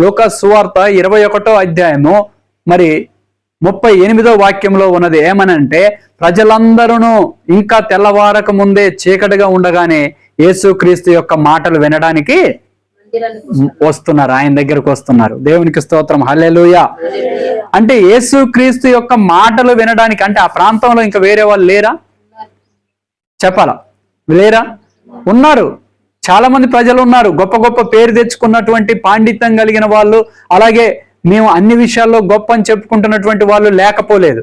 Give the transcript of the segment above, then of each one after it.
లూకా సువార్త 21వ అధ్యాయము మరి 38వ వాక్యంలో ఉన్నది ఏమనంటే, ప్రజలందరూ ఇంకా తెల్లవారక ముందే చీకటిగా ఉండగానే యేసుక్రీస్తు యొక్క మాటలు వినడానికి వస్తున్నారు, ఆయన దగ్గరకు వస్తున్నారు. దేవునికి స్తోత్రం, హల్లెలూయా. అంటే యేసుక్రీస్తు యొక్క మాటలు వినడానికి, అంటే ఆ ప్రాంతంలో ఇంకా వేరే వాళ్ళు లేరా? చెప్పాలా? లేరా? ఉన్నారు. చాలా మంది ప్రజలు ఉన్నారు, గొప్ప గొప్ప పేరు తెచ్చుకున్నటువంటి పాండిత్యం కలిగిన వాళ్ళు, అలాగే మేము అన్ని విషయాల్లో గొప్ప అని చెప్పుకుంటున్నటువంటి వాళ్ళు లేకపోలేదు.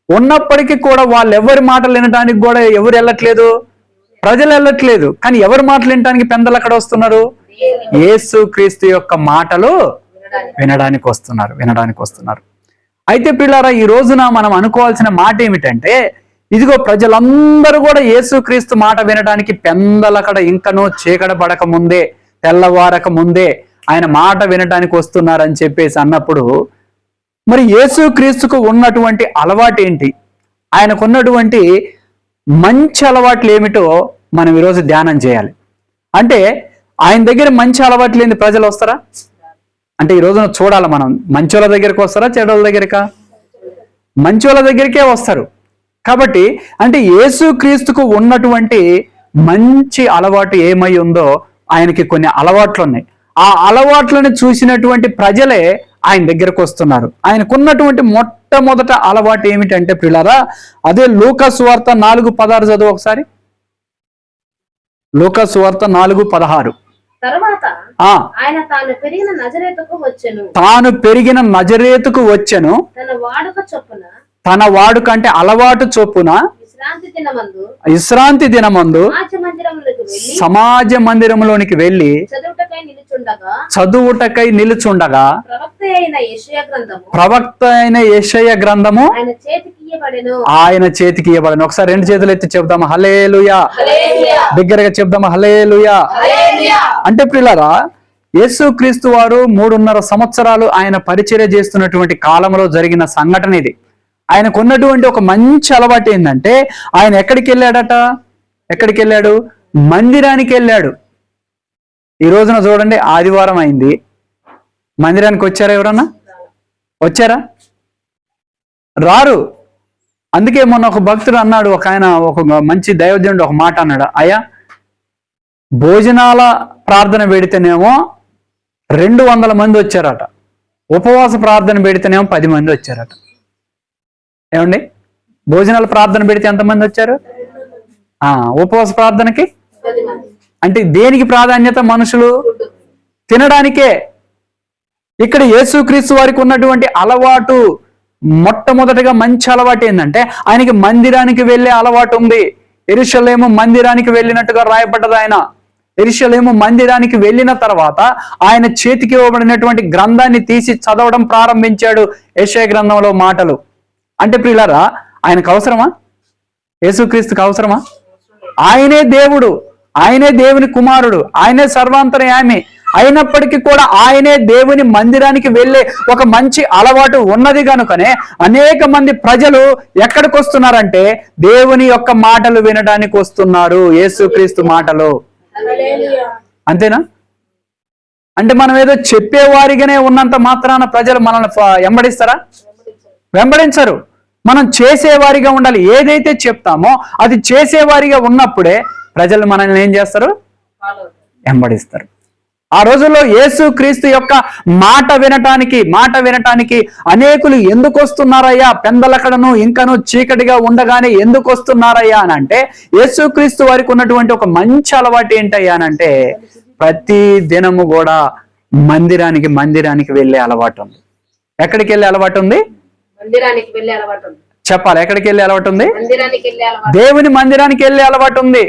ఉన్నప్పటికీ కూడా వాళ్ళు ఎవరి మాటలు వినడానికి కూడా ఎవరు వెళ్ళట్లేదు? ప్రజలు వెళ్ళట్లేదు. కానీ ఎవరి మాటలు వినడానికి పెద్దలు అక్కడ వస్తున్నారు? యేసుక్రీస్తు యొక్క మాటలు వినడానికి వస్తున్నారు. అయితే పిల్లారా, ఈ రోజున మనం అనుకోవాల్సిన మాట ఏమిటంటే, ఇదిగో ప్రజలందరూ కూడా యేసుక్రీస్తు మాట వినడానికి పెందలకడ ఇంకనూ చీకట పడక ముందే, తెల్లవారక ముందే ఆయన మాట వినడానికి వస్తున్నారని చెప్పేసి అన్నప్పుడు, మరి యేసుక్రీస్తుకు ఉన్నటువంటి అలవాటు ఏంటి, ఆయనకు ఉన్నటువంటి మంచి అలవాట్లు ఏమిటో మనం ఈరోజు ధ్యానం చేయాలి. అంటే ఆయన దగ్గర మంచి అలవాట్లు లేని ప్రజలు వస్తారా? అంటే ఈ రోజున చూడాలి మనం, మంచోళ్ళ దగ్గరికి వస్తారా, చెడ్డోళ్ళ దగ్గరకా? మంచోళ్ళ దగ్గరికే వస్తారు. కాబట్టి అంటే యేసుక్రీస్తుకు ఉన్నటువంటి మంచి అలవాటు ఏమై ఉందో, ఆయనకి కొన్ని అలవాట్లు ఉన్నాయి. ఆ అలవాట్లను చూసినటువంటి ప్రజలే ఆయన దగ్గరకు వస్తున్నారు. ఆయనకున్నటువంటి మొట్టమొదట అలవాటు ఏమిటంటే ప్రియులారా, అదే లూకా సువార్త 4:16 చదువు ఒకసారి. లూకా సువార్త 4:16. తరువాత ఆయన తాను పెరిగిన నజరేతుకు వచ్చెను, తన వాడుక అంటే అలవాటు చొప్పున విశ్రాంతి దినమందు సమాజ మందిరంలోనికి వెళ్ళి చదువుటకై నిలుచుండగా ప్రవక్త అయిన యెషయా గ్రంథము ఆయన చేతికి ఇవ్వబడెను. ఒకసారి రెండు చేతులు ఎత్తి చెప్దామా హల్లెలూయా, దగ్గరగా చెప్దామా హల్లెలూయా. అంటే ప్రియులారా, యేసుక్రీస్తు వారు 3.5 సంవత్సరాలు ఆయన పరిచర్య చేస్తున్నటువంటి కాలంలో జరిగిన సంఘటన ఇది. ఆయనకు ఉన్నటువంటి ఒక మంచి అలవాటు ఏంటంటే, ఆయన ఎక్కడికి వెళ్ళాడు? మందిరానికి వెళ్ళాడు. ఈ రోజున చూడండి, ఆదివారం అయింది, మందిరానికి వచ్చారా? ఎవరన్నా వచ్చారా? రారు. అందుకే మొన్న ఒక భక్తుడు అన్నాడు, ఒక మంచి దైవజనుడు ఒక మాట అన్నాడు, అయ్యా భోజనాల ప్రార్థన పెడితేనేమో 200 మంది వచ్చారట, ఉపవాస ప్రార్థన పెడితేనేమో 10 మంది వచ్చారట. ఏమండి, భోజనాల ప్రార్థన పెడితే ఎంతమంది వచ్చారు? ఉపవాస ప్రార్థనకి అంటే దేనికి ప్రాధాన్యత? మనుషులు తినడానికే. ఇక్కడ యేసుక్రీస్తు వారికి ఉన్నటువంటి అలవాటు, మొట్టమొదటిగా మంచి అలవాటు ఏంటంటే, ఆయనకి మందిరానికి వెళ్ళే అలవాటు ఉంది. యెరూషలేము మందిరానికి వెళ్ళినట్టుగా రాయబడ్డది. ఆయన యెరూషలేము మందిరానికి వెళ్ళిన తర్వాత ఆయన చేతికి ఇవ్వబడినటువంటి గ్రంథాన్ని తీసి చదవడం ప్రారంభించాడు, యెషయా గ్రంథంలో మాటలు. అంటే ప్రియులారా, ఆయనకు అవసరమా? యేసుక్రీస్తుకు అవసరమా? ఆయనే దేవుడు, ఆయనే దేవుని కుమారుడు, ఆయనే సర్వాంతర్యామి అయినప్పటికీ కూడా ఆయనే దేవుని మందిరానికి వెళ్ళే ఒక మంచి అలవాటు ఉన్నది కనుకనే అనేక మంది ప్రజలు ఎక్కడికి వస్తున్నారంటే దేవుని యొక్క మాటలు వినడానికి వస్తున్నారు, యేసుక్రీస్తు మాటలు. అంతేనా? అంటే మనం ఏదో చెప్పేవారిగానే ఉన్నంత మాత్రాన ప్రజలు మనల్ని వెంబడించరు. మనం చేసేవారిగా ఉండాలి. ఏదైతే చెప్తామో అది చేసేవారిగా ఉన్నప్పుడే ప్రజలు మనల్ని ఏం చేస్తారు? వెంబడిస్తారు. ఆ రోజుల్లో యేసుక్రీస్తు యొక్క మాట వినటానికి అనేకులు ఎందుకు వస్తున్నారయ్యా, పెందలకడను ఇంకను చీకటిగా ఉండగానే ఎందుకు వస్తున్నారయ్యా అని అంటే, యేసుక్రీస్తు వారికి ఉన్నటువంటి ఒక మంచి అలవాటు ఏంటయ్యా అని అంటే, ప్రతి దినము కూడా మందిరానికి వెళ్ళే అలవాటు ఉంది. ఎక్కడికి వెళ్ళే అలవాటు ఉంది? చెప్పాలి, ఎక్కడికి వెళ్ళే అలవాటు ఉంది? దేవుని మందిరానికి వెళ్ళే అలవాటు ఉంది.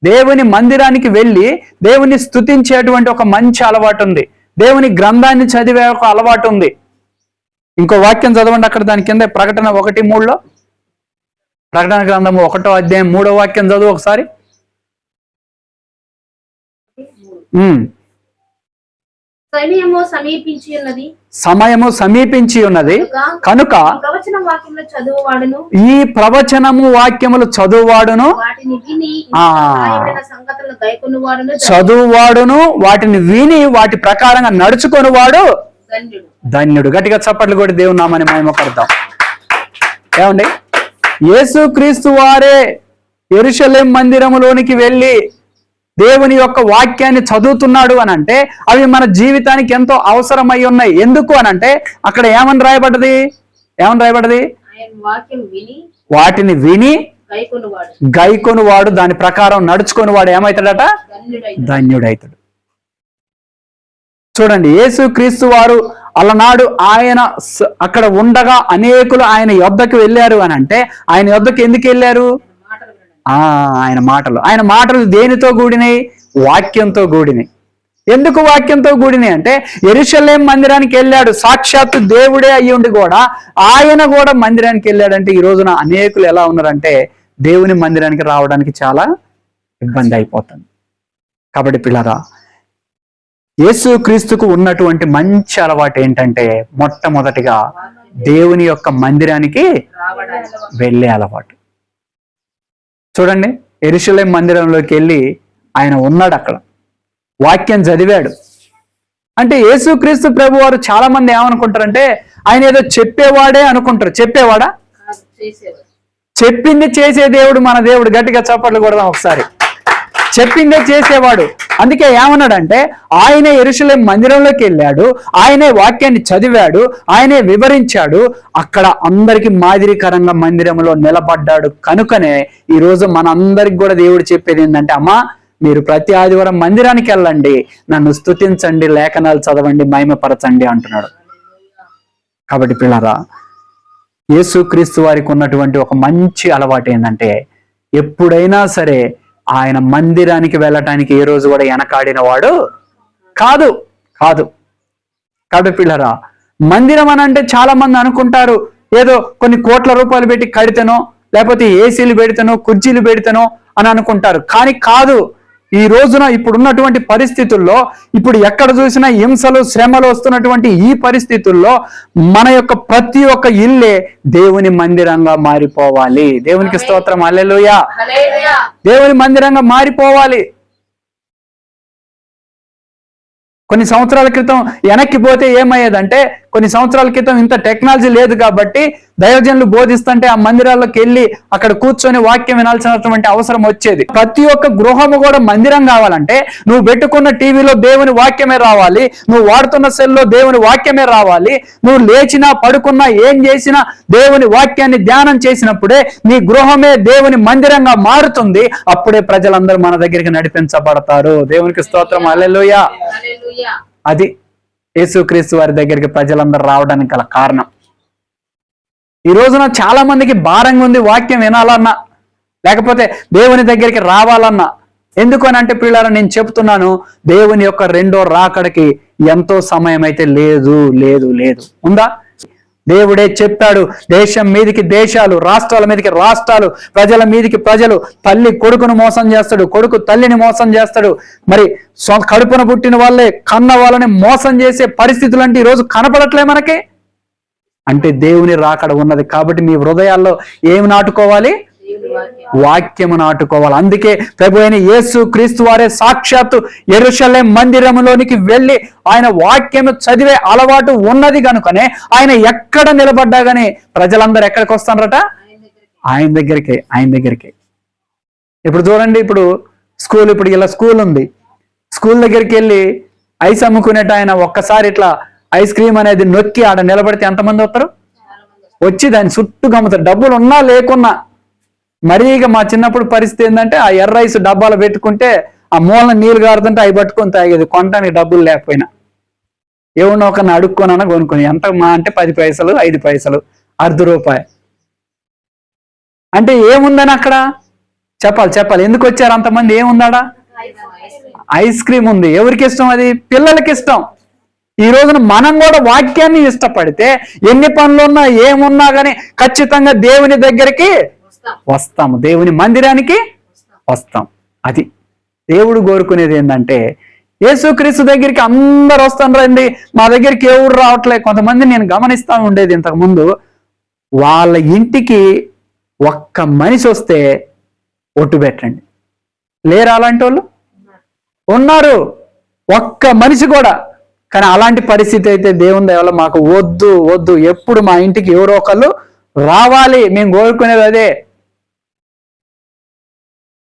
దేవుని మందిరానికి వెళ్ళి దేవుని స్తుతించేటువంటి ఒక మంచి అలవాటు ఉంది. దేవుని గ్రంథాన్ని చదివే ఒక అలవాటు ఉంది. ఇంకో వాక్యం చదవండి అక్కడ, దాని కింద ప్రకటన 1:3లో, ప్రకటన గ్రంథము 1వ అధ్యాయం 3వ వాక్యం చదువు ఒకసారి. సమయము సమీపించి ఉన్నది సమయము సమీపించి ఉన్నది కనుక ప్రవచన వాక్యములు చదువువాడును ఈ ప్రవచనము వాక్యములు చదువువాడును వాటిని విని ఆ. రాయబడిన సంగతులను గైకొనువాడును చదువువాడును వాటిని విని వాటి ప్రకారంగా నడుచుకొని వాడు ధన్యుడు. ధన్యుడు. గట్టిగా చప్పట్లు కూడా దేవుని నామని మహిమపడతాం. ఏమండి, యేసు క్రీస్తు వారే యెరూషలేం మందిరములోనికి వెళ్ళి దేవుని యొక్క వాక్యాన్ని చదువుతున్నాడు అని అంటే అవి మన జీవితానికి ఎంతో అవసరమై ఉన్నాయి. ఎందుకు అని అంటే అక్కడ ఏమని రాయబడ్డది? ఆయన వాక్యం విని వాటిని విని గైకొనువాడు గైకొని వాడు దాని ప్రకారం నడుచుకొని వాడు ఏమవుతాడట? ధన్యుడై. ధన్యుడైతాడు. చూడండి, యేసు క్రీస్తు వారు అలనాడు ఆయన అక్కడ ఉండగా అనేకులు ఆయన యొద్దకు వెళ్ళారు అని అంటే ఆయన యొద్దకు ఎందుకు వెళ్ళారు? మాటలు వినండి. ఆయన మాటలు దేనితో కూడినాయి? వాక్యంతో కూడినాయి. ఎందుకు వాక్యంతో కూడినాయి అంటే యెరూషలేం మందిరానికి వెళ్ళాడు, సాక్షాత్తు దేవుడే అయ్యి ఉండి కూడా ఆయన కూడా మందిరానికి వెళ్ళాడంటే ఈ రోజున అనేకులు ఎలా ఉన్నారంటే దేవుని మందిరానికి రావడానికి చాలా ఇబ్బంది అయిపోతుంది. కాబట్టి పిల్లరా, యేసు క్రీస్తుకు ఉన్నటువంటి మంచి అలవాటు ఏంటంటే మొట్టమొదటిగా దేవుని యొక్క మందిరానికి వెళ్ళే అలవాటు. చూడండి, యెరూషలేం మందిరంలోకి వెళ్ళి ఆయన ఉన్నాడు, అక్కడ వాక్యం చదివాడు. అంటే యేసు క్రీస్తు ప్రభు వారు చాలా మంది ఏమనుకుంటారంటే ఆయన ఏదో చెప్పేవాడే అనుకుంటారు. చెప్పేవాడా? కాదు, చేసేవాడు. చెప్పింది చేసే దేవుడు మన దేవుడు. గట్టిగా చప్పట్లు కొడదాం ఒకసారి. చెప్పిందే చేసేవాడు. అందుకే ఏమన్నాడంటే ఆయనే యెరూషలేం మందిరంలోకి వెళ్ళాడు, ఆయనే వాక్యాన్ని చదివాడు, ఆయనే వివరించాడు, అక్కడ అందరికి మాదిరికరంగా మందిరంలో నిలబడ్డాడు. కనుకనే ఈ రోజు మనందరికి కూడా దేవుడు చెప్పేది ఏంటంటే అమ్మా, మీరు ప్రతి ఆదివారం మందిరానికి వెళ్ళండి, నన్ను స్తుతించండి, లేఖనాలు చదవండి, మహిమపరచండి అంటున్నాడు. కాబట్టి పిల్లరా, యేసు క్రీస్తు వారికి ఉన్నటువంటి ఒక మంచి అలవాటు ఏంటంటే ఎప్పుడైనా సరే ఆయన మందిరానికి వెళ్ళటానికి ఏ రోజు కూడా వెనకాడిన వాడు కాదు. కాబట్టి పిల్లరా, మందిరం అని అంటే చాలా మంది అనుకుంటారు ఏదో కొన్ని కోట్ల రూపాయలు పెట్టి కడితేనో లేకపోతే ఏసీలు పెడితేనో కుర్చీలు పెడితేనో అని అనుకుంటారు. కానీ కాదు. ఈ రోజున ఇప్పుడున్నటువంటి పరిస్థితుల్లో, ఇప్పుడు ఎక్కడ చూసినా హింసలు శ్రమలు వస్తున్నటువంటి ఈ పరిస్థితుల్లో మన యొక్క ప్రతి ఒక్క ఇల్లే దేవుని మందిరంగా మారిపోవాలి. దేవునికి స్తోత్రం, హల్లెలూయా. హల్లెలూయా. దేవుని మందిరంగా మారిపోవాలి. కొన్ని సంవత్సరాల క్రితం వెనక్కి పోతే ఏమయ్యేదంటే కొన్ని సంవత్సరాల క్రితం ఇంత టెక్నాలజీ లేదు కాబట్టి దైవజనులు బోధిస్తుంటే ఆ మందిరాల్లోకి వెళ్ళి అక్కడ కూర్చొని వాక్యం వినాల్సినటువంటి అవసరం వచ్చేది. ప్రతి ఒక్క గృహము కూడా మందిరం కావాలంటే నువ్వు పెట్టుకున్న టీవీలో దేవుని వాక్యమే రావాలి, నువ్వు వాడుతున్న సెల్లో దేవుని వాక్యమే రావాలి, నువ్వు లేచినా పడుకున్నా ఏం చేసినా దేవుని వాక్యాన్ని ధ్యానం చేసినప్పుడే నీ గృహమే దేవుని మందిరంగా మారుతుంది. అప్పుడే ప్రజలందరూ మన దగ్గరికి నడిపించబడతారు. దేవునికి స్తోత్రం, హల్లెలూయా. హల్లెలూయా. అది యేసుక్రీస్తు వారి దగ్గరికి ప్రజలందరూ రావడానికి గల కారణం. ఈ రోజున చాలా మందికి భారంగా ఉంది వాక్యం వినాలన్నా, లేకపోతే దేవుని దగ్గరికి రావాలన్నా. ఎందుకు అని అంటే పిల్లలు, నేను చెప్తున్నాను, దేవుని యొక్క రెండో రాకడికి ఎంతో సమయం అయితే లేదు. ఉందా? దేవుడే చెప్పాడు, దేశం మీదికి దేశాలు, రాష్ట్రాల మీదకి రాష్ట్రాలు, ప్రజల మీదికి ప్రజలు, తల్లి కొడుకును మోసం చేస్తాడు, కొడుకు తల్లిని మోసం చేస్తాడు. మరి కడుపున పుట్టిన వాళ్ళే కన్న వాళ్ళని మోసం చేసే పరిస్థితులు అంటే ఈరోజు కనపడట్లే మనకి. అంటే దేవుని రాకడ ఉన్నది. కాబట్టి మీ హృదయాల్లో ఏమి నాటుకోవాలి? వాక్యము నాటుకోవాలి. అందుకే ప్రభు అయిన యేసు క్రీస్తు వారే సాక్షాత్తు యెరూషలేం మందిరములోనికి వెళ్ళి ఆయన వాక్యము చదివే అలవాటు ఉన్నది కనుకనే ఆయన ఎక్కడ నిలబడ్డా గానీ ప్రజలందరూ ఎక్కడికి వస్తారట? ఆయన దగ్గరికి. ఇప్పుడు చూడండి, ఇప్పుడు స్కూల్, ఇప్పుడు ఇలా స్కూల్ ఉంది, స్కూల్ దగ్గరికి వెళ్ళి ఐస్ అమ్ముకునేట ఆయన ఒక్కసారి ఇట్లా ఐస్ క్రీమ్ అనేది నొక్కి ఆడ నిలబడితే ఎంతమంది వస్తారు? వచ్చి దాన్ని చుట్టూ గమ్ముతారు, డబ్బులు ఉన్నా లేకున్నా. మరీగా మా చిన్నప్పుడు పరిస్థితి ఏంటంటే ఆ ఎర్ర రైస్ డబ్బాలు పెట్టుకుంటే ఆ మూలన నీళ్లు కారుతుంటే అవి పట్టుకొని తాగేది, కొనడానికి డబ్బులు లేకపోయినా. ఏమన్నా ఒకరిని అడుక్కోనన్నా కొనుక్కొని, ఎంత మా అంటే 10 పైసలు 5 పైసలు ₹1/2. అంటే ఏముందని అక్కడ చెప్పాలి. ఎందుకు వచ్చారు అంతమంది? ఏముందాడా? ఐస్ క్రీమ్ ఉంది. ఎవరికి ఇష్టం? అది పిల్లలకి ఇష్టం. ఈ రోజున మనం కూడా వాక్యాన్ని ఇష్టపడితే ఎన్ని పనులున్నా ఏమున్నా కానీ ఖచ్చితంగా దేవుని దగ్గరికి వస్తాము, దేవుని మందిరానికి వస్తాం. అది దేవుడు కోరుకునేది ఏంటంటే యేసుక్రీస్తు దగ్గరికి అందరు వస్తారండి, మా దగ్గరికి ఎవరు రావట్లేదు. కొంతమంది నేను గమనిస్తా ఉండేది ఇంతకు ముందు, వాళ్ళ ఇంటికి ఒక్క మనిషి వస్తే ఒట్టు పెట్టండి. లేరు అలాంటి వాళ్ళు? ఉన్నారు, ఒక్క మనిషి కూడా. కానీ అలాంటి పరిస్థితి అయితే దేవుని దయ వల్ల మాకు వద్దు వద్దు, ఎప్పుడు మా ఇంటికి ఎవరో ఒకళ్ళు రావాలి, మేము కోరుకునేది అదే.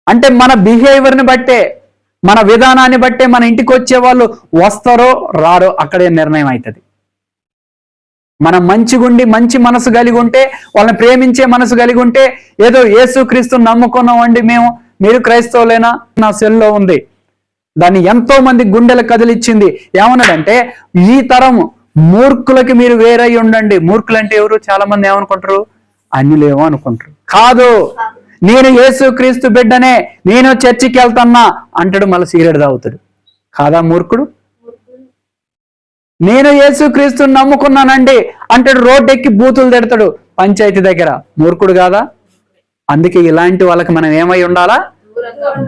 అంటే మన బిహేవియర్ని బట్టే, మన విధానాన్ని బట్టే మన ఇంటికి వచ్చే వాళ్ళు వస్తారో రారో అక్కడే నిర్ణయం అవుతుంది. మనం మంచిగుండి మంచి మనసు కలిగి ఉంటే, వాళ్ళని ప్రేమించే మనసు కలిగి ఉంటే, ఏదో యేసుక్రీస్తుని నమ్ముకున్నామండి మేము, మీరు క్రైస్తవులేనా, నా సెల్లో ఉంది, దాన్ని ఎంతో మంది గుండెలు కదిలిచ్చింది. ఏమన్నాడంటే, ఈ తరం మూర్ఖులకి మీరు వేరై ఉండండి. మూర్ఖులు అంటే ఎవరు? చాలా మంది ఏమనుకుంటారు? అన్యులేమో అనుకుంటారు. కాదు, నేను యేసుక్రీస్తు బిడ్డనే, నేను చర్చికి వెళ్తున్నా అంటాడు, మళ్ళీ సిగరెట్ తాగుతాడు. కాదా మూర్ఖుడు? నేను యేసుక్రీస్తుని నమ్ముకున్నానండి అంటాడు, రోడ్డు ఎక్కి బూతులు తిడతాడు పంచాయతీ దగ్గర. మూర్ఖుడు కాదా? అందుకే ఇలాంటి వాళ్ళకి మనం ఏమై ఉండాలా?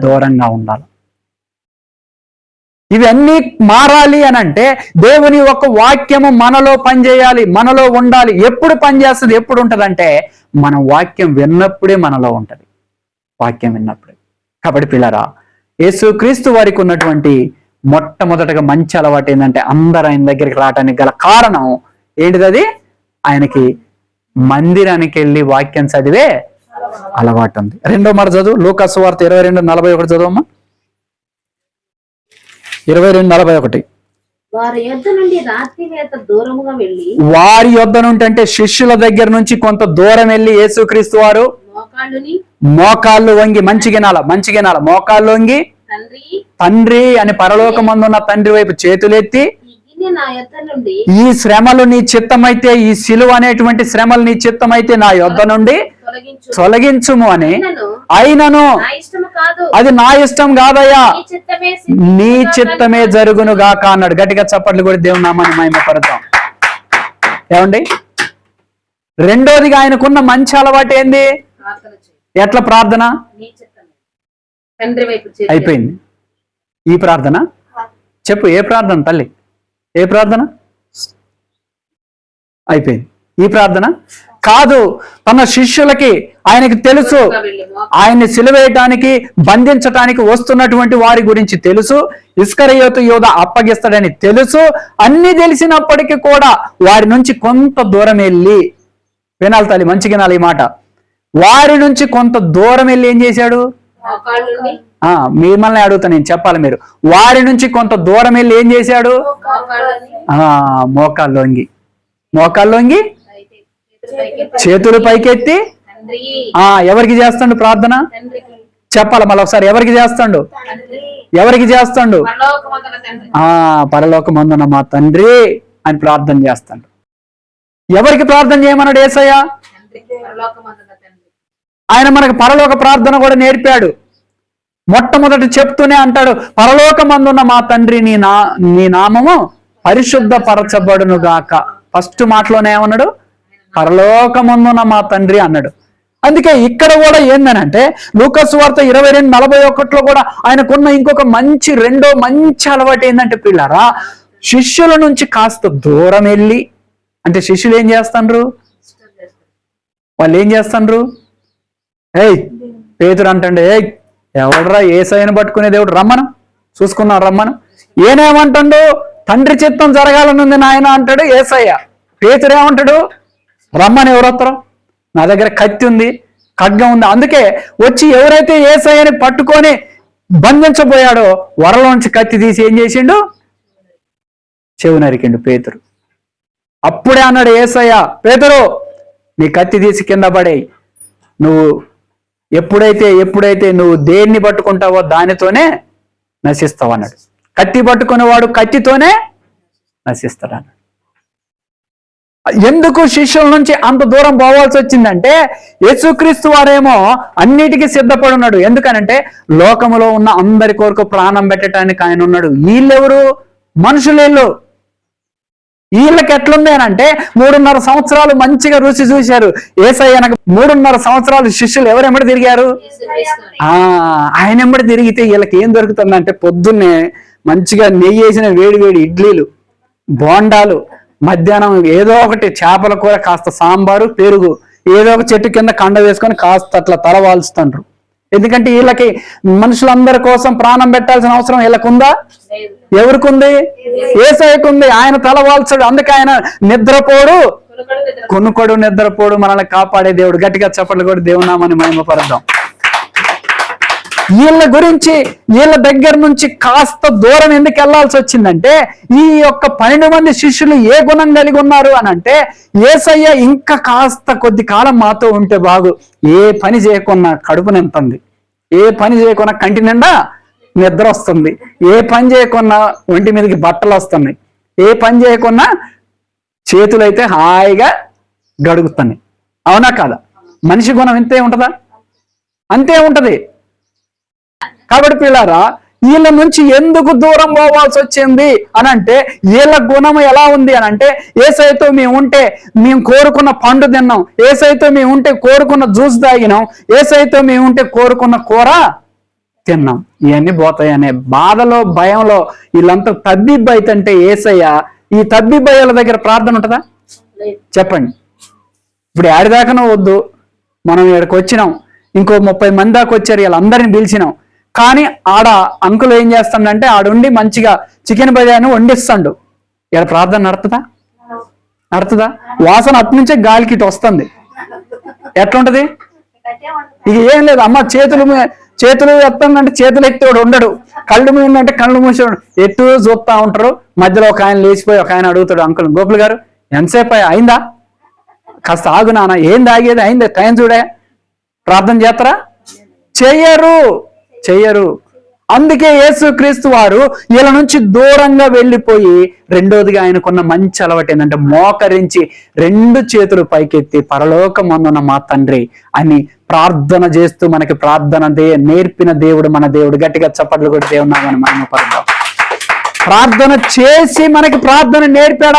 దూరంగా ఉండాలి. ఇవన్నీ మారాలి అని అంటే దేవుని ఒక వాక్యము మనలో పనిచేయాలి, మనలో ఉండాలి. ఎప్పుడు పనిచేస్తుంది, ఎప్పుడు ఉంటదంటే మనం వాక్యం విన్నప్పుడే మనలో ఉంటది, వాక్యం విన్నప్పుడే. కాబట్టి పిల్లరా, యేసుక్రీస్తు వారికి ఉన్నటువంటి మొట్టమొదటగా మంచి అలవాటు ఏంటంటే, అందరూ ఆయన దగ్గరికి రావడానికి గల కారణం ఏంటిది? ఆయనకి మందిరానికి వెళ్ళి వాక్యం చదివే అలవాటు ఉంది. రెండో మాట చదువు, లూకా సువార్త 22:41 చదువమ్మా. 22:41. వారి యొద్ద నుండి రాత్రి వేళ దూరముగా వెళ్ళి, వారి యొద్ద నుండి అంటే శిష్యుల దగ్గర నుంచి కొంత దూరం వెళ్ళి యేసుక్రీస్తు వారు మోకాళ్ళు వంగి, మంచిగినాల మోకాళ్ళు వంగి, తండ్రి అని పరలోకమందున్న తండ్రి వైపు చేతులెత్తి, ఈ శ్రమలు నీ చిత్తమైతే, ఈ సిలువ అనేటువంటి శ్రమలు నీ చిత్తమైతే నా యొద్ద నుండి తొలగించుము అని, అయినను అది నా ఇష్టం కాదయ్యా, నీ చిత్తమే జరుగును గాక అన్నాడు. గట్టిగా చప్పట్లు కూడా దేవుని నామాన్ని మహిమపడతాం. ఏమండి, రెండోదిగా ఆయనకున్న మంచి అలవాటు ఏంది? ఎట్లా ప్రార్థన? అయిపోయింది. ఈ ప్రార్థన చెప్పు, ఏ ప్రార్థన తల్లి? ఏ ప్రార్థన? అయిపోయింది. ఈ ప్రార్థన కాదు, తన శిష్యులకి ఆయనకి తెలుసు, ఆయన్ని సిలువేయటానికి బంధించటానికి వస్తున్నటువంటి వారి గురించి తెలుసు, ఇస్కరియోతు యోధ అప్పగిస్తాడని తెలుసు. అన్ని తెలిసినప్పటికీ కూడా వారి నుంచి కొంత దూరం వెళ్ళి, వినాలి తల్లి, మంచిగా వినాలి ఈ మాట, వారి నుంచి కొంత దూరం వెళ్ళి ఏం చేశాడు? మిమ్మల్ని అడుగుతా, నేను చెప్పాలి, మీరు వారి నుంచి కొంత దూరం వెళ్ళి ఏం చేశాడు? మోకాళ్ళొంగి చేతులు పైకెత్తి, ఎవరికి చేస్తాడు ప్రార్థన? చెప్పాలి మళ్ళీ ఒకసారి, ఎవరికి చేస్తాడు? పరలోకమందున మా తండ్రి అని ప్రార్థన చేస్తాడు. ఎవరికి ప్రార్థన చేయమన్నాడు యేసయ్య? ఆయన మనకు పరలోక ప్రార్థన కూడా నేర్పాడు. మొట్టమొదటి చెప్తూనే అంటాడు, పరలోకమందున్న మా తండ్రి నీ నామము పరిశుద్ధపరచబడును గాక. ఫస్ట్ మాటలోనే ఏమన్నాడు? పరలోకమందున్న మా తండ్రి అన్నాడు. అందుకే ఇక్కడ కూడా ఏందనంటే, లూకా సువార్త 22:41 కూడా ఆయనకున్న ఇంకొక రెండో మంచి అలవాటు ఏంటంటే, పిల్లరా, శిష్యుల నుంచి కాస్త దూరం వెళ్ళి, అంటే శిష్యులు ఏం చేస్తాండ్రు? వాళ్ళు ఏం చేస్తాండ్రు? పేతురు అంటండి, ఎవడరా యేసయ్యను పట్టుకునే దేవుడు, రమ్మను, చూసుకున్నాను రమ్మను. ఏనేమంటాడు? తండ్రి చిత్తం జరగాలనుంది నాయన అంటాడు యేసయ్య. పేతురు ఏమంటాడు? రమ్మని. ఎవరు వస్తారు? నా దగ్గర కత్తి ఉంది, ఖడ్గం ఉంది. అందుకే వచ్చి ఎవరైతే యేసయ్యని పట్టుకొని బంధించబోయాడో వరలోంచి కత్తి తీసి ఏం చేసిండు? చెవు నరికిండు పేతురు. అప్పుడే అన్నాడు యేసయ్య, పేతురు నీ కత్తి తీసి కింద పడేయి, నువ్వు ఎప్పుడైతే నువ్వు దేన్ని పట్టుకుంటావో దానితోనే నశిస్తావు అన్నాడు. కత్తి పట్టుకునేవాడు కత్తితోనే నశిస్తాడు అన్నాడు. ఎందుకు శిష్యుల నుంచి అంత దూరం పోవాల్సి వచ్చిందంటే, యేసుక్రీస్తు వారేమో అన్నిటికీ సిద్ధపడి ఉన్నాడు. ఎందుకనంటే లోకములో ఉన్న అందరి కొరకు ప్రాణం పెట్టడానికి ఆయన ఉన్నాడు. వీళ్ళెవరు? మనుషులేళ్ళు. వీళ్ళకి ఎట్లుంది అని అంటే, 3.5 సంవత్సరాలు మంచిగా రుచి చూశారు. యేసయ్యనకు 3.5 సంవత్సరాలు శిష్యులు ఎవరెంబడి తిరిగారు? ఆయన ఎంబడి తిరిగితే వీళ్ళకి ఏం దొరుకుతుందంటే, పొద్దున్నే మంచిగా నెయ్యి వేసిన వేడి వేడి ఇడ్లీలు, బోండాలు, మధ్యాహ్నం ఏదో ఒకటి చేపల కూర, కాస్త సాంబారు, పెరుగు, ఏదో ఒక చెట్టు కింద కండ వేసుకొని కాస్త అట్లా తలవాల్చుతుండ్రు. ఎందుకంటే వీళ్ళకి మనుషులందరి కోసం ప్రాణం పెట్టాల్సిన అవసరం వీళ్ళకుందా? ఎవరికుంది? యేసయ్యకుంది. ఆయన తలవాల్చాడు, అందుకే ఆయన నిద్రపోడు, కొనుకొడు నిద్రపోడు, మనల్ని కాపాడే దేవుడు. గట్టిగా చప్పట్లు కూడా దేవునామని మహిమపరద్దాం. వీళ్ళ గురించి, వీళ్ళ దగ్గర నుంచి కాస్త దూరం ఎందుకు వెళ్లాల్సి వచ్చిందంటే, ఈ యొక్క 12 మంది శిష్యులు ఏ గుణం కలిగి ఉన్నారు అని అంటే, యేసయ్య ఇంకా కాస్త కొద్ది కాలం మాతో ఉంటే బాగు, ఏ పని చేయకున్నా కడుపు నింపుతుంది, ఏ పని చేయకున్నా కంటి నిండా నిద్ర వస్తుంది, ఏ పని చేయకున్నా ఒంటి మీదకి బట్టలు వస్తున్నాయి, ఏ పని చేయకున్నా చేతులైతే హాయిగా గడుగుతున్నాయి. అవునా కాదా? మనిషి గుణం ఇంతే ఉంటుందా? అంతే ఉంటది. కాబట్టి పిల్లారా, వీళ్ళ నుంచి ఎందుకు దూరం పోవాల్సి వచ్చింది అని అంటే, వీళ్ళ గుణం ఎలా ఉంది అని అంటే, యేసయ్యతో మేము ఉంటే మేము కోరుకున్న పండు తిన్నాం, యేసయ్యతో మేము ఉంటే కోరుకున్న జ్యూస్ తాగినాం, యేసయ్యతో మేము ఉంటే కోరుకున్న కూర తిన్నాం, ఇవన్నీ పోతాయి అనే బాధలో, భయంలో వీళ్ళంతా తబ్బిబ్బైతంటే యేసయ్య ఈ తబ్బిబ్బయ్యల దగ్గర ప్రార్థన ఉంటుందా? చెప్పండి. ఇప్పుడు ఏడాదాకనో వద్దు, మనం ఇక్కడికి వచ్చినాం, ఇంకో 30 మంది దాకా వచ్చారు, వీళ్ళందరినీ పిలిచినాం. కానీ ఆడ అంకుల్ ఏం చేస్తాడంటే, ఆడుండి మంచిగా చికెన్ బిర్యానీ వండిస్తాడు. ఇక్కడ ప్రార్థన నడుతుందా? వాసన అట్నుంచే గాలికి ఇటు వస్తుంది. ఎట్లుంటది? ఇక ఏం లేదు, అమ్మ చేతులు ఎత్తంటే చేతులు ఎత్తి వాడు ఉండడు, కళ్ళు మూయంటే కళ్ళు మూసాడు, ఎటు చూస్తా ఉంటారు. మధ్యలో ఒక ఆయన లేచిపోయి ఒక ఆయన అడుగుతాడు, అంకుల్ గోపుల్ గారు ఎంతసేపు అయిందా? కాస్త ఆగు నాన్న, ఏం తాగేది? అయింది, టైం చూడే. ప్రార్థన చేస్తారా? చెయ్యరు. అందుకే యేసుక్రీస్తు వారు వీళ్ళ నుంచి దూరంగా వెళ్ళిపోయి, రెండోదిగా ఆయనకున్న మంచి అలవాటు ఏంటంటే, మోకరించి 2 చేతులు పైకెత్తి పరలోకమందున్న మా తండ్రి అని ప్రార్థన చేస్తూ మనకి ప్రార్థన నేర్పిన దేవుడు మన దేవుడు. గట్టిగా చప్పట్లు కూడా దేవున్నామని మనం పడదాం. ప్రార్థన చేసి మనకి ప్రార్థన నేర్పాడు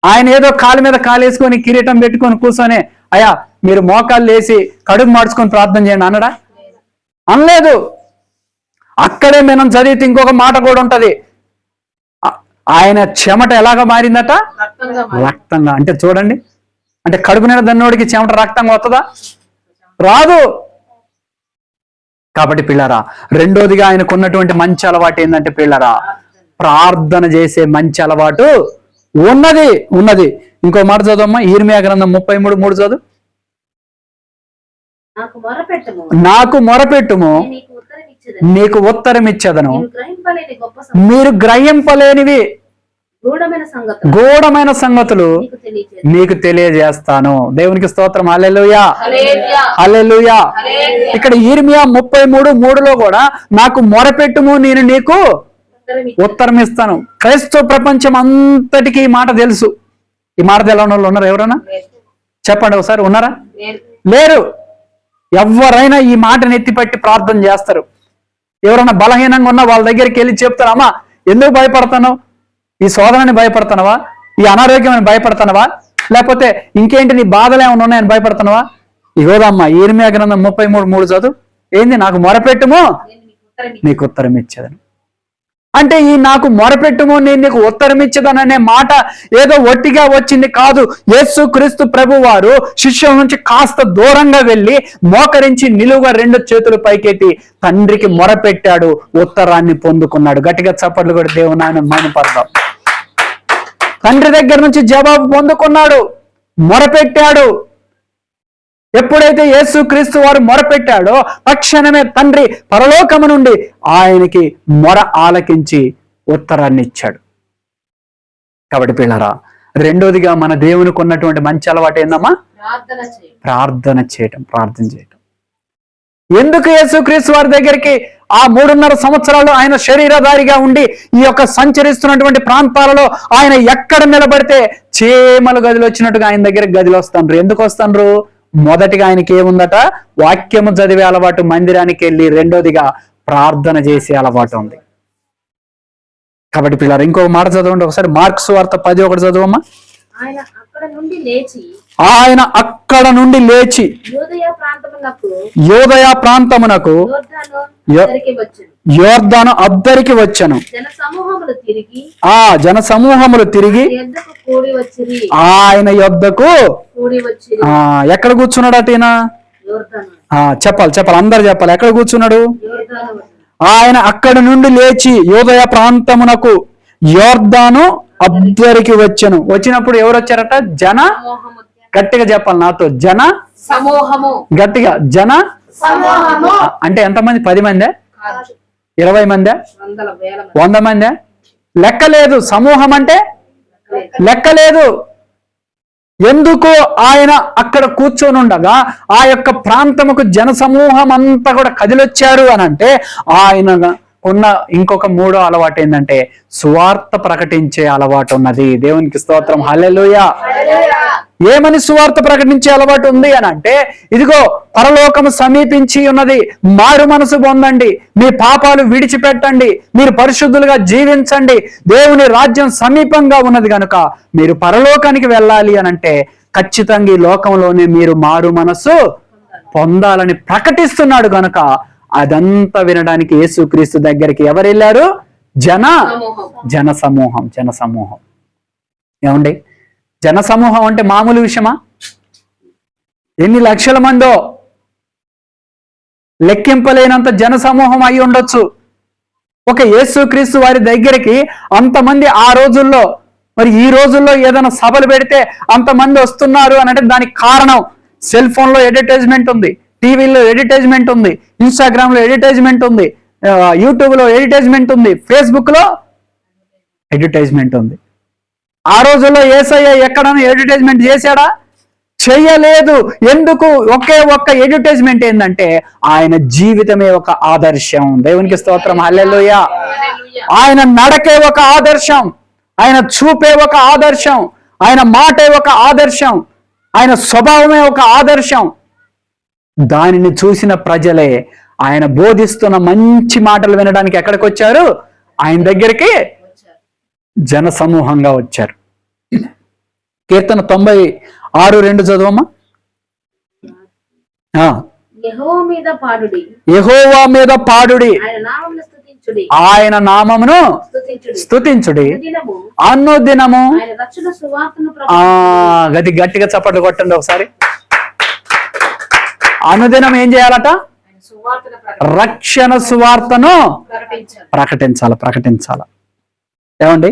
ఆయన ఏదో కాలు మీద కాలేసుకొని కిరీటం పెట్టుకొని కూర్చొని, అయ్యా మీరు మోకాళ్ళు వేసి కడుపు మార్చుకొని ప్రార్థన చేయండి అనడా? అనలేదు. అక్కడే మనం చదివితే ఇంకొక మాట కూడా ఉంటది, ఆయన చెమట ఎలాగ మారిందట? రక్తంగా. అంటే చూడండి, అంటే కడుపు నిండా దన్నోడికి చెమట రక్తంగా వస్తుందా? రాదు. కాబట్టి పిల్లరా, రెండోదిగా ఆయనకు ఉన్నటువంటి మంచి అలవాటు ఏంటంటే పిల్లరా, ప్రార్థన చేసే మంచి అలవాటు ఉన్నది. ఇంకో మాట చదవమ్మా, ఇర్మియా గ్రంథం 33:3 చదువు. నాకు మొరపెట్టుము, నీకు ఉత్తరం ఇచ్చేదను, మీరు గ్రహింపలేనివి గూఢమైన సంగతులు నీకు తెలియజేస్తాను. దేవునికి స్తోత్రం. హల్లెలూయా, హల్లెలూయా. ఇక్కడ ఇర్మియా 33:3లో కూడా నాకు మొరపెట్టుము, నేను నీకు ఉత్తరం ఇస్తాను. క్రైస్తవ ప్రపంచం అంతటికి ఈ మాట తెలుసు. ఈ మాట తెలవని వాళ్ళు ఉన్నారా? ఎవరైనా చెప్పండి ఒకసారి. ఉన్నారా? లేరు. ఎవరైనా ఈ మాటను ఎత్తిపట్టి ప్రార్థన చేస్తారు. ఎవరైనా బలహీనంగా ఉన్నా వాళ్ళ దగ్గరికి వెళ్ళి చెప్తారు, అమ్మా ఎందుకు భయపడతాను? ఈ శోధనని భయపడుతున్నావా? ఈ అనారోగ్యాన్ని భయపడుతున్నావా? లేకపోతే ఇంకేంటి నీ బాధలు ఏమైనా ఉన్నాయని భయపడుతున్నావా? ఇగోదమ్మా ఇర్మియా గ్రంథం 33:3 చదువు. ఏంది? నాకు మొరపెట్టుము, నీకు ఉత్తరం ఇచ్చేదని. అంటే ఈ నాకు మొరపెట్టుము, నేను నీకు ఉత్తరం ఇచ్చేదని అనే మాట ఏదో ఒట్టిగా వచ్చింది కాదు. యేసుక్రీస్తు ప్రభు వారు శిష్యుల నుంచి కాస్త దూరంగా వెళ్ళి మోకరించి నిలువుగా 2 చేతులు పైకెత్తి తండ్రికి మొరపెట్టాడు, ఉత్తరాన్ని పొందుకున్నాడు. గట్టిగా చప్పట్లు కూడా దేవుని ఆయన మహిమపడదాం. తండ్రి దగ్గర నుంచి జవాబు పొందుకున్నాడు, మొరపెట్టాడు. ఎప్పుడైతే యేసుక్రీస్తు వారు మొరపెట్టాడో తక్షణమే తండ్రి పరలోకము నుండి ఆయనకి మొర ఆలకించి ఉత్తరాన్ని ఇచ్చాడు. కాబట్టి పిల్లరా, రెండోదిగా మన దేవునికి ఉన్నటువంటి మంచి అలవాటు ఏందమ్మా? ప్రార్థన చేయటం. ఎందుకు యేసుక్రీస్తు వారి దగ్గరికి ఆ 3.5 సంవత్సరాలు ఆయన శరీరధారిగా ఉండి ఈ యొక్క సంచరిస్తున్నటువంటి ప్రాంతాలలో ఆయన ఎక్కడ నిలబడితే చీమలు గదిలో వచ్చినట్టుగా ఆయన దగ్గరికి గదిలో వస్తాండ్రు. ఎందుకు వస్తాండ్రు? మొదటిగా ఆయనకి ఏముందట? వాక్యము చదివే అలవాటు, మందిరానికి వెళ్ళి. రెండోదిగా ప్రార్థన చేసే అలవాటు ఉంది. కాబట్టి పిల్లలు ఇంకొక మాట చదవండి ఒకసారి. మార్క్స్ వార్త 10:1 చదవమ్మా. ఆయన అక్కడ నుండి లేచి ఆయన అక్కడ నుండి లేచి యూదయ ప్రాంతమునకు యోదయ ప్రాంతమునకు యోర్దాను వచ్చెను. యోర్దాను అద్దరికి వచ్చెను. జన సమూహములు తిరిగి ఆ జన సమూహములు తిరిగి యొద్దకు కూడి వచ్చిరి. ఆయన యొద్దకు కూడి వచ్చిరి. ఎక్కడ కూర్చున్నాడట ఈయన? యోర్దాను చెప్పాలి అందరు చెప్పాలి. ఎక్కడ కూర్చున్నాడు? యోర్దాను వచ్చెను. ఆయన అక్కడి నుండి లేచి యోదయ ప్రాంతమునకు యోర్దాను అద్దరికి వచ్చెను. వచ్చినప్పుడు ఎవరు వచ్చారట? జన, సమూహము. గట్టిగా చెప్పాలి నాతో, జన సమూహము. గట్టిగా, జన సమూహము. అంటే ఎంతమంది? 10 మందే? కాదు. 20 మందే? వందల వేల 100 మందే? లెక్కలేదు. సమూహం అంటే లెక్కలేదు. ఎందుకు ఆయన అక్కడ కూర్చొని ఉండగా ఆ యొక్క ప్రాంతముకు జన సమూహం అంతా కూడా కదిలొచ్చారు అని అంటే ఆయన ఉన్న ఇంకొక 3వ అలవాటు ఏంటంటే సువార్త ప్రకటించే అలవాటు ఉన్నది. దేవునికి స్తోత్రం, హల్లెలూయా. ఏమని సువార్త ప్రకటించే అలవాటు ఉంది అని అంటే, ఇదిగో పరలోకము సమీపించి ఉన్నది, మారు మనసు పొందండి, మీ పాపాలు విడిచిపెట్టండి, మీరు పరిశుద్ధులుగా జీవించండి, దేవుని రాజ్యం సమీపంగా ఉన్నది కనుక మీరు పరలోకానికి వెళ్ళాలి అని అంటే ఖచ్చితంగా ఈ లోకంలోనే మీరు మారు మనసు పొందాలని ప్రకటిస్తున్నాడు కనుక అదంతా వినడానికి యేసుక్రీస్తు దగ్గరికి ఎవరు వెళ్ళారు? జన సమూహం. ఏమండి, జన సమూహం అంటే మామూలు విషయమా? ఎన్ని లక్షల మందో, లెక్కింపలేనంత జన సమూహం అయి ఉండొచ్చు. ఒక యేసుక్రీస్తు వారి దగ్గరికి అంతమంది ఆ రోజుల్లో, మరి ఈ రోజుల్లో ఏదైనా సభలు పెడితే అంతమంది వస్తున్నారు అని అంటే దానికి కారణం సెల్ ఫోన్ లో అడ్వర్టైజ్మెంట్ ఉంది, టీవీలో అడ్వర్టైజ్మెంట్ ఉంది, ఇన్స్టాగ్రామ్ లో అడ్వర్టైజ్మెంట్ ఉంది, యూట్యూబ్ లో అడ్వర్టైజ్మెంట్ ఉంది, ఫేస్బుక్ లో అడ్వర్టైజ్మెంట్ ఉంది. ఆ రోజుల్లో యేసయ్య ఎక్కడైనా అడ్వర్టైజ్మెంట్ చేశాడా? చెయ్యలేదు. ఎందుకు? ఒకే ఒక్క అడ్వర్టైజ్మెంట్ ఏంటంటే ఆయన జీవితమే ఒక ఆదర్శం. దేవునికి స్తోత్రం, హల్లెలూయా. ఆయన నడకే ఒక ఆదర్శం, ఆయన చూపే ఒక ఆదర్శం, ఆయన మాటే ఒక ఆదర్శం, ఆయన స్వభావమే ఒక ఆదర్శం. దానిని చూసిన ప్రజలే ఆయన బోధిస్తున్న మంచి మాటలు వినడానికి ఎక్కడికి వచ్చారు? ఆయన దగ్గరికి జన సమూహంగా వచ్చారు. కీర్తన 96:2 చదవమ్మా. యెహోవా మీద పాడుడి, యెహోవా మీద పాడుడి, ఆయన నామమును స్తుతించుడి, అనుదినము ఆయన రక్షణ సువార్తను గట్టిగా చప్పట్లు కొట్టండి ఒకసారి. అనుదినం ఏం చేయాలట? రక్షణ సువార్తను ప్రకటించాల. ఏమండి,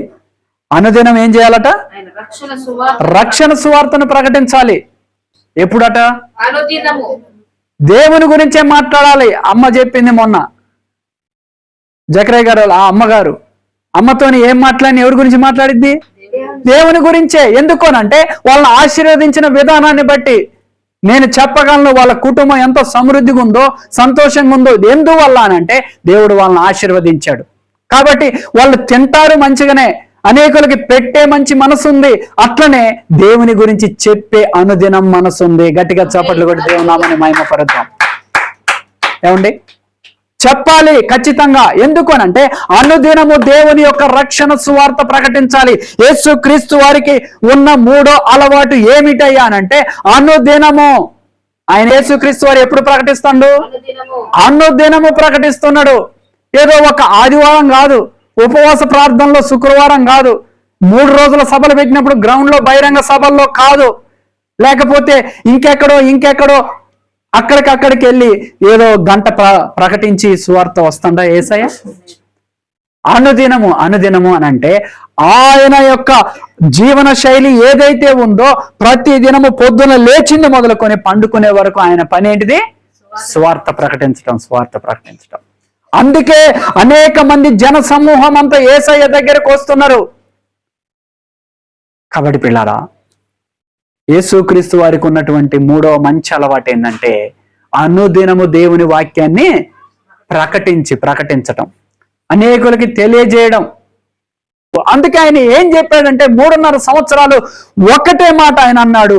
అనుదినం ఏం చేయాలట? రక్షణ సువార్తను ప్రకటించాలి. ఎప్పుడట? దేవుని గురించే మాట్లాడాలి. అమ్మ చెప్పింది మొన్న, జకరయ్య గారు ఆ అమ్మగారు, అమ్మతోని ఏం మాట్లాడి ఎవరి గురించి మాట్లాడిద్ది? దేవుని గురించే. ఎందుకోనంటే వాళ్ళని ఆశీర్వదించిన విధానాన్ని బట్టి నేను చెప్పగలను వాళ్ళ కుటుంబం ఎంతో సమృద్ధిగా ఉందో, సంతోషంగా ఉందో. ఎందువల్ల అని అంటే దేవుడు వాళ్ళని ఆశీర్వదించాడు కాబట్టి వాళ్ళు తింటారు మంచిగానే, అనేకులకి పెట్టే మంచి మనసు ఉంది, అట్లనే దేవుని గురించి చెప్పే అనుదినం మనసు ఉంది. గట్టిగా చప్పట్లు కొట్టి దేవుని నామాన్ని మహిమపరుద్దాం. ఏమండి, చెప్పాలి ఖచ్చితంగా. ఎందుకు అనంటే అనుదినము దేవుని యొక్క రక్షణ సువార్త ప్రకటించాలి. యేసుక్రీస్తు వారికి ఉన్న 3వ అలవాటు ఏమిటయ్యా అనంటే అనుదినము. ఆయన యేసుక్రీస్తు వారు ఎప్పుడు ప్రకటిస్తాడు? అనుదినము ప్రకటిస్తున్నాడు. ఏదో ఒక ఆదివారం కాదు, ఉపవాస ప్రార్థనలో శుక్రవారం కాదు, 3 రోజుల సభలు పెట్టినప్పుడు గ్రౌండ్ లో బహిరంగ సభల్లో కాదు, లేకపోతే ఇంకెక్కడో అక్కడికి వెళ్ళి ఏదో గంట ప్రకటించి సువార్త వస్తుందా యేసయ్య? అనుదినము అని అంటే ఆయన యొక్క జీవన శైలి ఏదైతే ఉందో ప్రతి దినము పొద్దున లేచింది మొదలుకొని పండుకునే వరకు ఆయన పని ఏంటిది? సువార్త ప్రకటించడం. అందుకే అనేక మంది జన సమూహం అంతా యేసయ్య దగ్గరకు వస్తున్నారు. కాబట్టి పిల్లారా, యేసుక్రీస్తు వారికి ఉన్నటువంటి 3వ మంచి అలవాటు ఏంటంటే అనుదినము దేవుని వాక్యాన్ని ప్రకటించటం, అనేకులకి తెలియజేయడం. అందుకే ఆయన ఏం చెప్పాడంటే 3.5 సంవత్సరాలు ఒకటే మాట ఆయన అన్నాడు,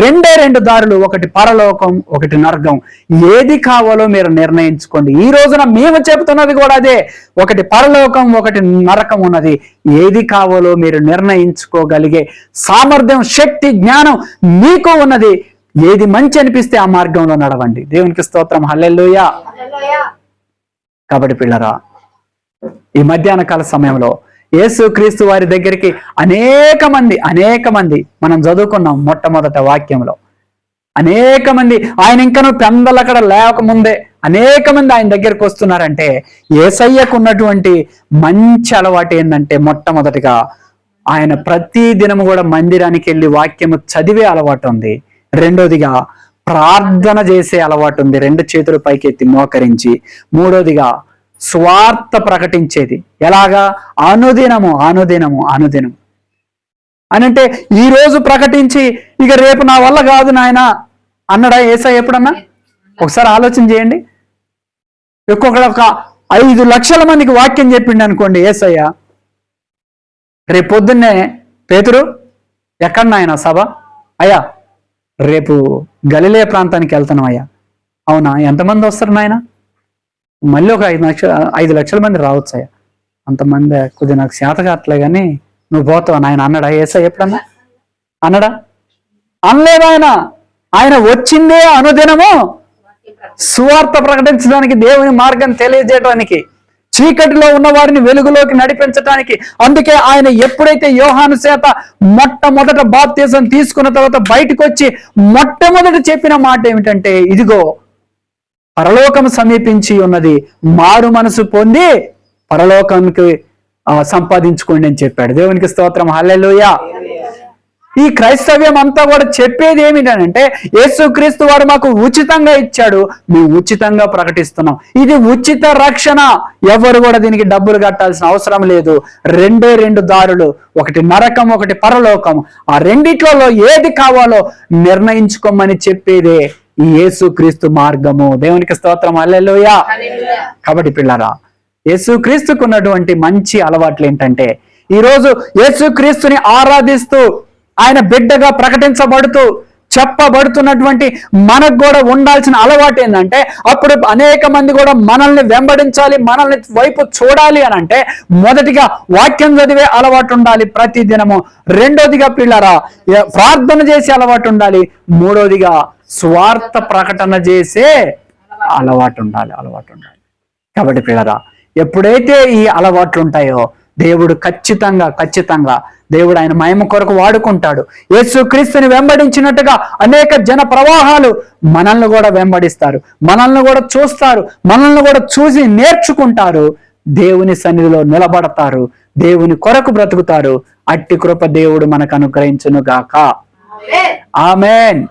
రెండే రెండు దారులు, ఒకటి పరలోకం, ఒకటి నరకం. ఏది కావాలో మీరు నిర్ణయించుకోండి. ఈ రోజున మేము చెబుతున్నది కూడా అదే, ఒకటి పరలోకం, ఒకటి నరకం ఉన్నది. ఏది కావాలో మీరు నిర్ణయించుకోగలిగే సామర్థ్యం, శక్తి, జ్ఞానం మీకు ఉన్నది. ఏది మంచి అనిపిస్తే ఆ మార్గంలో నడవండి. దేవునికి స్తోత్రం, హల్లెలూయా. కాబట్టి పిల్లరా, ఈ మధ్యాహ్న కాల సమయంలో యేసుక్రీస్తు వారి దగ్గరికి అనేక మంది మనం చదువుకున్నాం. మొట్టమొదట వాక్యంలో అనేక మంది, ఆయన ఇంకనూ పెందలు అక్కడ లేకముందే అనేక మంది ఆయన దగ్గరికి వస్తున్నారంటే యేసయ్యకు ఉన్నటువంటి మంచి అలవాటు ఏంటంటే, మొట్టమొదటిగా ఆయన ప్రతి దినము కూడా మందిరానికి వెళ్ళి వాక్యము చదివే అలవాటు ఉంది. రెండోదిగా ప్రార్థన చేసే అలవాటు ఉంది, 2 చేతులు పైకెత్తి మోకరించి. మూడోదిగా స్వార్థ ప్రకటించేది. ఎలాగా? అనుదినము అనంటే ఈ రోజు ప్రకటించి ఇక రేపు నా వల్ల కాదు నాయన అన్నాడా యేసయ్య ఎప్పుడన్నా? ఒకసారి ఆలోచన చేయండి. ఒక 5 లక్షల మందికి వాక్యం చెప్పిండు అనుకోండి యేసయ్య, రేపు పొద్దున్నే పేతురు ఎక్కడ నాయన సభ? అయ్యా రేపు గలిలే ప్రాంతానికి వెళ్తున్నాం అయ్యా. అవునా? ఎంతమంది వస్తారు నాయన? మళ్ళీ ఒక 5 లక్షల మంది రావచ్చు అయ్యా. అంతమంది కొద్దిగా నాకు శాత కావట్లే కానీ నువ్వు పోతావు నాయన అన్నాడా యేసయ్య ఎప్పుడన్నా? అన్నాడా? అనలేదు. ఆయన వచ్చిందే అనుదినము సువార్త ప్రకటించడానికి, దేవుని మార్గం తెలియజేయడానికి, చీకటిలో ఉన్న వారిని వెలుగులోకి నడిపించడానికి. అందుకే ఆయన ఎప్పుడైతే యోహాను చేత మొట్టమొదట బాప్తిజం తీసుకున్న తర్వాత బయటకు వచ్చి మొట్టమొదట చెప్పిన మాట ఏమిటంటే, ఇదిగో పరలోకం సమీపించి ఉన్నది, మారు మనసు పొంది పరలోకానికి సంపాదించుకోండి అని చెప్పాడు. దేవునికి స్తోత్రం, హల్లెలూయా. ఈ క్రైస్తవ్యం అంతా కూడా చెప్పేది ఏమిటంటే, యేసుక్రీస్తు వారు మాకు ఉచితంగా ఇచ్చాడు, మేము ఉచితంగా ప్రకటిస్తున్నాం. ఇది ఉచిత రక్షణ. ఎవరు కూడా దీనికి డబ్బులు కట్టాల్సిన అవసరం లేదు. 2 దారులు, ఒకటి నరకం, ఒకటి పరలోకం. ఆ రెండిట్లలో ఏది కావాలో నిర్ణయించుకోమని చెప్పేదే ఈ యేసుక్రీస్తు మార్గము. దేవునికి స్తోత్రం, హల్లెలూయా. కాబట్టి పిల్లరా, యేసుక్రీస్తుకు ఉన్నటువంటి మంచి అలవాట్లు ఏంటంటే, ఈరోజు యేసుక్రీస్తుని ఆరాధిస్తూ ఆయన బిడ్డగా ప్రకటించబడుతూ చెప్పబడుతున్నటువంటి మనకు కూడా ఉండాల్సిన అలవాటు ఏంటంటే, అప్పుడు అనేక మంది కూడా మనల్ని వెంబడించాలి, మనల్ని వైపు చూడాలి అని అంటే మొదటిగా వాక్యం చదివే అలవాటు ఉండాలి ప్రతి దినము. రెండోదిగా పిల్లరా ప్రార్థన చేసే అలవాటు ఉండాలి. మూడోదిగా స్వార్థ ప్రకటన చేసే అలవాటు ఉండాలి. కాబట్టి పిల్లరా, ఎప్పుడైతే ఈ అలవాట్లు ఉంటాయో దేవుడు ఖచ్చితంగా దేవుడు ఆయన మహిమ కొరకు వాడుకుంటాడు. యేసుక్రీస్తుని వెంబడించినట్టుగా అనేక జన ప్రవాహాలు మనల్ని కూడా వెంబడిస్తారు, మనల్ని కూడా చూస్తారు, మనల్ని కూడా చూసి నేర్చుకుంటారు, దేవుని సన్నిధిలో నిలబడతారు, దేవుని కొరకు బ్రతుకుతారు. అట్టి కృప దేవుడు మనకు అనుగ్రహించును గాక. ఆమేన్.